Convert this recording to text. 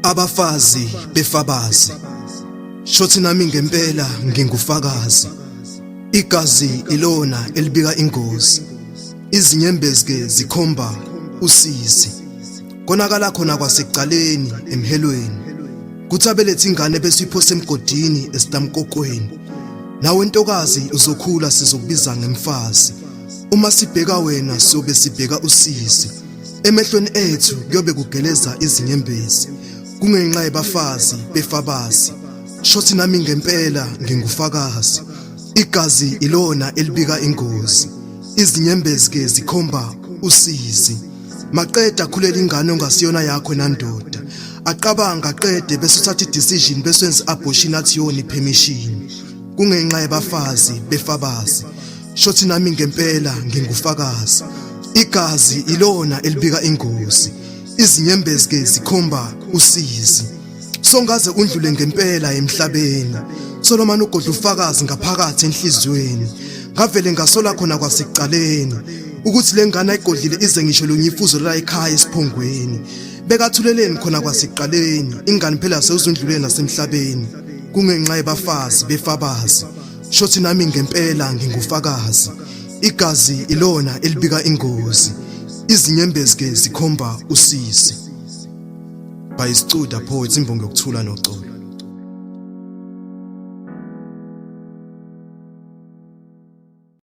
Abafazi befabazi, shothi nami ngempela ngingufakazi. Igazi ilona elibika ingozi, izinyembezi zikhomba usizi. Konakala khona kwasekuqaleni emhelweni, kuthabelethe ingane bese iphose emgodini esitamkokweni. Nawe ntokazi uzokhula sizokubiza ngemfazi. Uma sibheka wena sobe sibheka usizi. Emehlweni ethu kuyobe kugeleza izinyembezi, kungenxa yabafazi befabazi. Shothi nami ngempela ngingufakazi. Igazi ilona elibika ingozi, izinyembezi zikhomba usizi. Maqeda khulela ingane ongasiyona yakho nandoda, aqabanga aqede bese uthatha idecision bese wenza abortion athi yona permission. Kungenxa yabafazi befabazi. Shothi nami ngempela ngingufakazi. Igazi ilona elibika ingozi, izinyembezi zikhomba usizi. Songaze undlule ngempela emhlabeni, Solomon ugodla ufakazi ngaphakathi enhlizweni. Ngavele ngasola khona kwasekuqaleni ukuthi lengane ayigodlile ize ngisho lonyifuzo la ekhaya esiphongweni. Bekathuleleni khona kwasekuqaleni, ingane phela sewuzundlule nasemhlabeni. Kungenxa yabafazi befabazi. Shothi nami ngempela ngingufakazi. Igazi ilona elibika ingozi, izinyembezi zikhomba usizi. By Isicuda Poets, imbongi yokuthula noxolo.